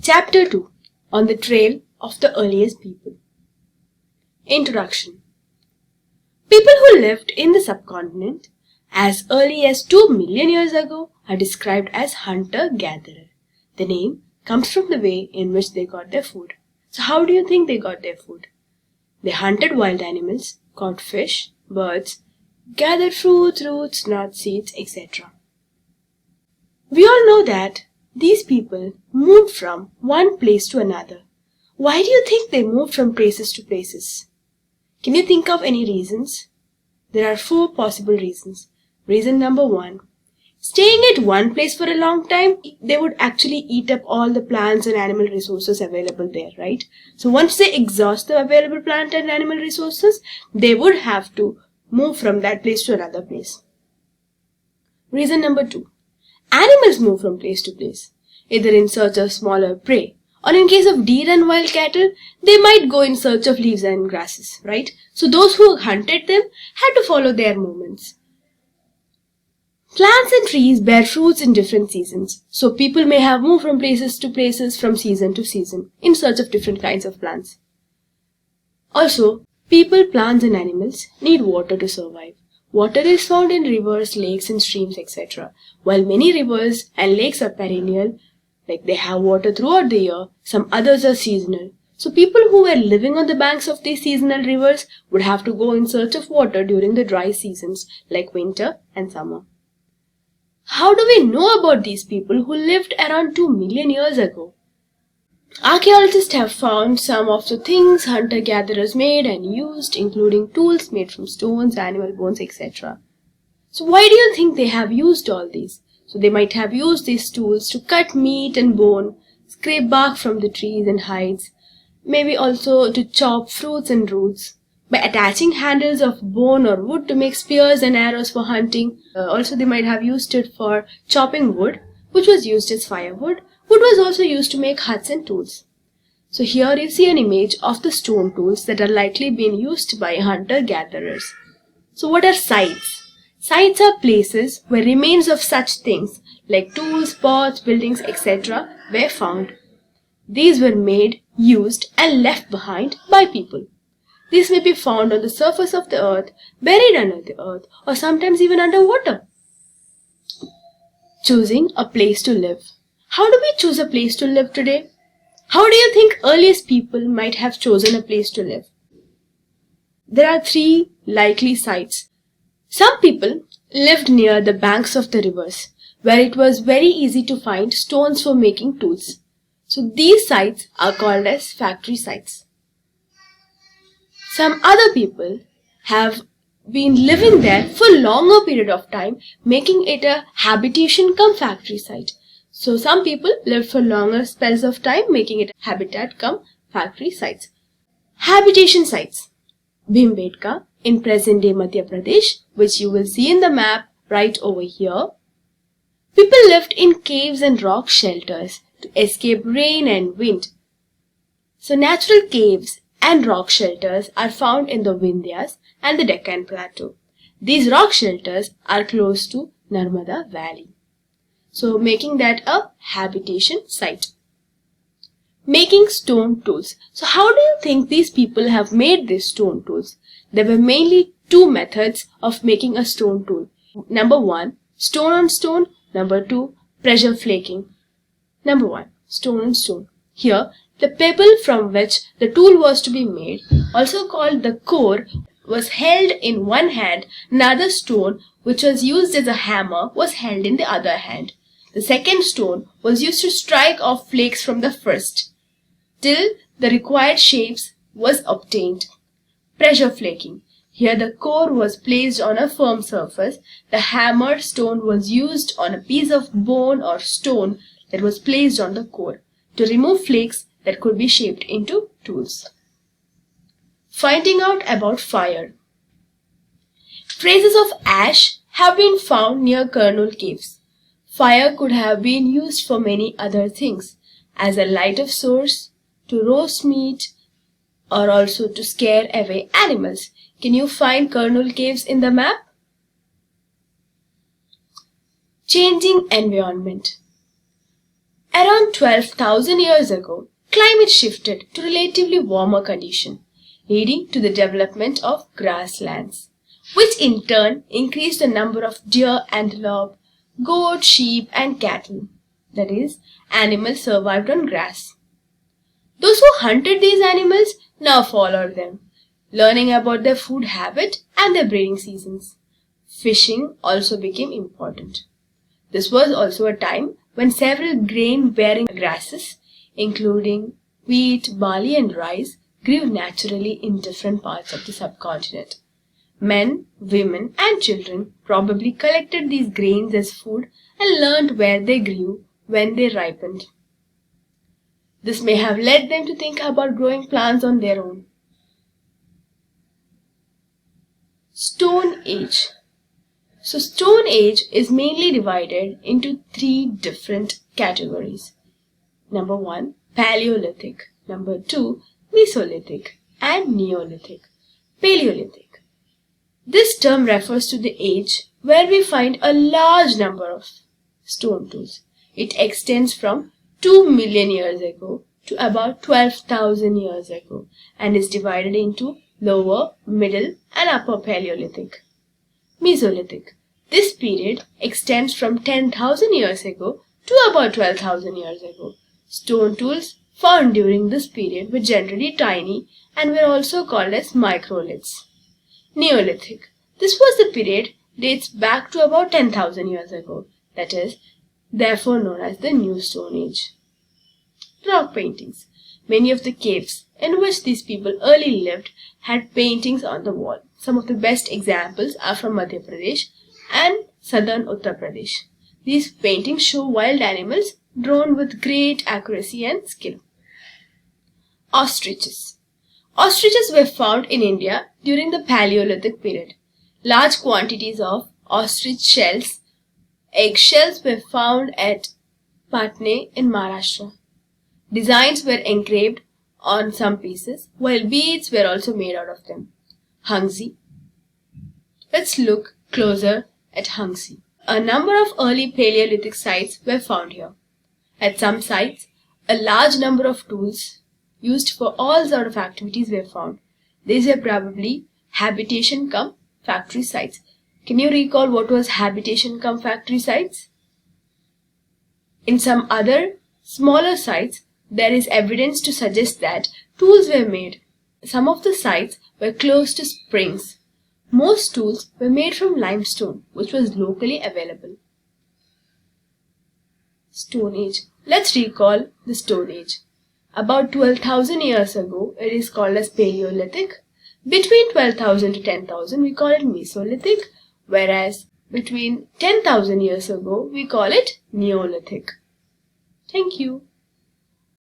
Chapter 2 On the Trail of the Earliest People. Introduction. People who lived in the subcontinent as early as 2 million years ago are described as hunter-gatherer. The name comes from the way in which they got their food. So how do you think they got their food? They hunted wild animals, caught fish, birds, gathered fruits, roots, nuts, seeds, etc. We all know that these people moved from one place to another. Why do you think they moved from places to places? Can you think of any reasons? There are 4 possible reasons. Reason number 1. Staying at one place for a long time, they would actually eat up all the plants and animal resources available there, right? So once they exhaust the available plant and animal resources, they would have to move from that place to another place. Reason number 2. Animals move from place to place, either in search of smaller prey, or in case of deer and wild cattle, they might go in search of leaves and grasses, right? So those who hunted them had to follow their movements. Plants and trees bear fruits in different seasons, so people may have moved from places to places from season to season in search of different kinds of plants. Also, people, plants and animals need water to survive. Water is found in rivers, lakes and streams, etc. While many rivers and lakes are perennial, like they have water throughout the year, some others are seasonal. So people who were living on the banks of these seasonal rivers would have to go in search of water during the dry seasons like winter and summer. How do we know about these people who lived around 2 million years ago? Archaeologists have found some of the things hunter-gatherers made and used, including tools made from stones, animal bones, etc. So why do you think they have used all these? So they might have used these tools to cut meat and bone, scrape bark from the trees and hides, maybe also to chop fruits and roots. By attaching handles of bone or wood to make spears and arrows for hunting. Also they might have used it for chopping wood, which was used as firewood. Wood was also used to make huts and tools. So here you see an image of the stone tools that are likely being used by hunter-gatherers. So what are sites? Sites are places where remains of such things like tools, pots, buildings, etc. were found. These were made, used and left behind by people. These may be found on the surface of the earth, buried under the earth, or sometimes even underwater. Choosing a place to live. How do we choose a place to live today? How do you think earliest people might have chosen a place to live? There are 3 likely sites. Some people lived near the banks of the rivers, where it was very easy to find stones for making tools. So these sites are called as factory sites. Some other people have been living there for a longer period of time, making it a habitation come factory site. So some people lived for longer spells of time, making it a habitat come factory sites. Habitation sites. Bhimbetka in present-day Madhya Pradesh, which you will see in the map right over here. People lived in caves and rock shelters to escape rain and wind. So natural caves and rock shelters are found in the Vindhyas and the Deccan Plateau. These rock shelters are close to Narmada Valley, so making that a habitation site. Making stone tools. So how do you think these people have made these stone tools? There were mainly 2 methods of making a stone tool. Number 1, stone on stone. Number 2, pressure flaking. Number 1, stone on stone. Here, the pebble from which the tool was to be made, also called the core, was held in one hand. Another stone, which was used as a hammer, was held in the other hand. The second stone was used to strike off flakes from the first, till the required shapes was obtained. Pressure flaking. Here the core was placed on a firm surface. The hammered stone was used on a piece of bone or stone that was placed on the core to remove flakes that could be shaped into tools. Finding out about fire. Traces of ash have been found near Kurnool caves. Fire could have been used for many other things, as a light source, to roast meat, or also to scare away animals. Can you find Kurnool caves in the map? Changing environment. Around 12,000 years ago, climate shifted to relatively warmer conditions, leading to the development of grasslands, which in turn increased the number of deer, antelope, goat, sheep and cattle. That is, animals survived on grass. Those who hunted these animals now followed them, learning about their food habit and their breeding seasons. Fishing also became important. This was also a time when several grain-bearing grasses, including wheat, barley and rice, grew naturally in different parts of the subcontinent. Men, women and children probably collected these grains as food and learned where they grew when they ripened. This may have led them to think about growing plants on their own. Stone Age. So Stone Age is mainly divided into three different categories. Number 1, Paleolithic. Number 2, Mesolithic. And Neolithic. Paleolithic. This term refers to the age where we find a large number of stone tools. It extends from 2 million years ago to about 12,000 years ago and is divided into Lower, Middle and Upper Paleolithic. Mesolithic. This period extends from 10,000 years ago to about 12,000 years ago. Stone tools found during this period were generally tiny and were also called as microliths. Neolithic. This was the period dates back to about 10,000 years ago. That is, therefore known as the New Stone Age. Rock paintings. Many of the caves in which these people early lived had paintings on the wall. Some of the best examples are from Madhya Pradesh and southern Uttar Pradesh. These paintings show wild animals drawn with great accuracy and skill. Ostriches. Ostriches were found in India during the Paleolithic period. Large quantities of ostrich shells, eggshells were found at Patne in Maharashtra. Designs were engraved on some pieces, while beads were also made out of them. Hangsi. Let's look closer at Hangsi. A number of early Paleolithic sites were found here. At some sites, a large number of tools used for all sorts of activities were found. These were probably habitation cum factory sites. Can you recall what was habitation cum factory sites? In some other smaller sites, there is evidence to suggest that tools were made. Some of the sites were close to springs. Most tools were made from limestone, which was locally available. Stone Age. Let's recall the Stone Age. About 12,000 years ago, it is called as Paleolithic. Between 12,000 to 10,000, we call it Mesolithic, whereas between 10,000 years ago, we call it Neolithic. Thank you.